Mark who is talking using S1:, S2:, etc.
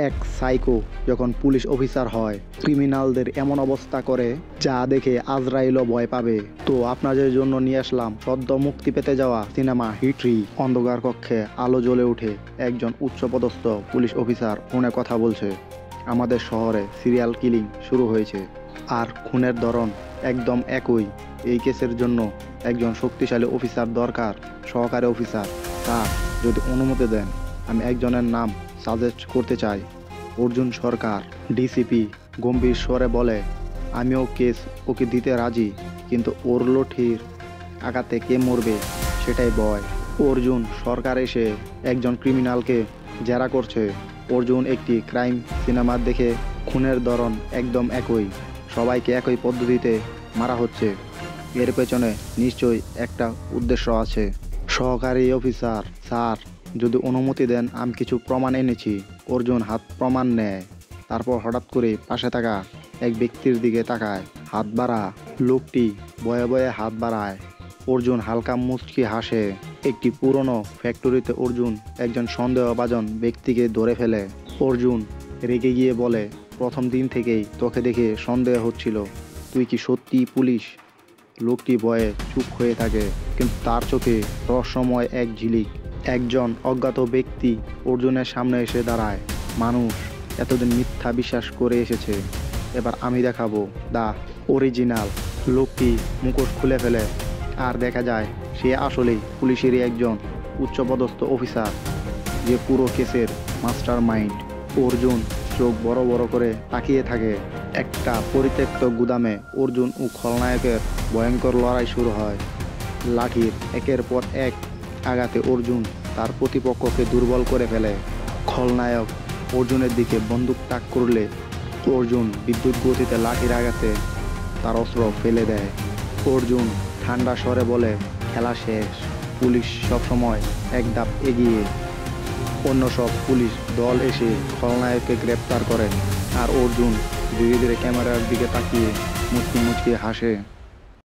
S1: এক সাইকো যখন police officer হয়, ক্রিমিনালদের এমন অবস্থা করে যা দেখে আজরাইলও ভয় পাবে। তো আপনাদের জন্য নিয়ে আসলাম সদ্য মুক্তি পেতে যাওয়া সিনেমা হিটরি। অন্ধকার কক্ষে আলো জ্বলে উঠে একজন উচ্চপদস্থ পুলিশ অফিসার ফোনে কথা বলছে। আমাদের শহরে সিরিয়াল কিলিং শুরু হয়েছে, আর খুনের ধরন একদম একই। এই কেসের জন্য একজন শক্তিশালী অফিসার দরকার, সহকারী অফিসার। স্যার, যদি অনুমতি দেন, আমি একজনের নাম সাজেস্ট করতে চাই। অর্জুন সরকার। ডিসিপি গম্ভীর স্বরে বলে, আমিও কেস ওকে দিতে রাজি, কিন্তু ওর লঠির আঘাতে কে মরবে সেটাই ভয়। অর্জুন সরকার এসে একজন ক্রিমিনালকে জেরা করছে। অর্জুন একটি ক্রাইম সিনেমা দেখে খুনের ধরন একদম একই, সবাইকে একই পদ্ধতিতে মারা হচ্ছে। এর পেছনে নিশ্চয়ই একটা উদ্দেশ্য আছে। সহকারী অফিসার, স্যার, যদি অনুমতি দেন, আমি কিছু প্রমাণ এনেছি। অর্জুন হাত প্রমাণ নেয়, তারপর হঠাৎ করে পাশে থাকা এক ব্যক্তির দিকে তাকায়। হাত বাড়া। লোকটি ভয়ে ভয়ে হাত বাড়ায়। অর্জুন হালকা মুচকি হাসে। একটি পুরনো ফ্যাক্টরিতে অর্জুন একজন সন্দেহভাজন ব্যক্তিকে ধরে ফেলে। অর্জুন রেগে গিয়ে বলে, প্রথম দিন থেকেই তোকে দেখে সন্দেহ হচ্ছিল, তুই কি সত্যি পুলিশ? লোকটি ভয়ে চুপ হয়ে থাকে, কিন্তু তার চোখে রহস্যময় এক ঝিলিক। একজন অজ্ঞাত ব্যক্তি অর্জুনের সামনে এসে দাঁড়ায়। মানুষ এতদিন মিথ্যা বিশ্বাস করে এসেছে, এবার আমি দেখাবো দা অরিজিনাল। লোকটি মুখোশ খুলে ফেলে, আর দেখা যায় সে আসলেই পুলিশেরই একজন উচ্চপদস্থ অফিসার, যে পুরো কেসের মাস্টার মাইন্ড। অর্জুন চোখ বড় বড় করে তাকিয়ে থাকে। একটা পরিত্যক্ত গুদামে অর্জুন ও খলনায়কের ভয়ঙ্কর লড়াই শুরু হয়। লাঠির একের পর এক আঘাতে অর্জুন তার প্রতিপক্ষকে দুর্বল করে ফেলে। খলনায়ক অর্জুনের দিকে বন্দুক তাক করলে অর্জুন বিদ্যুৎ গতিতে লাঠির আঘাতে তার অস্ত্র ফেলে দেয়। অর্জুন ঠান্ডা স্বরে বলে, খেলা শেষ। পুলিশ সবসময় এক ধাপ এগিয়ে। অন্য সব পুলিশ দল এসে খলনায়ককে গ্রেপ্তার করে, আর অর্জুন ধীরে ধীরে ক্যামেরার দিকে তাকিয়ে মুচকি মুচকি হাসে।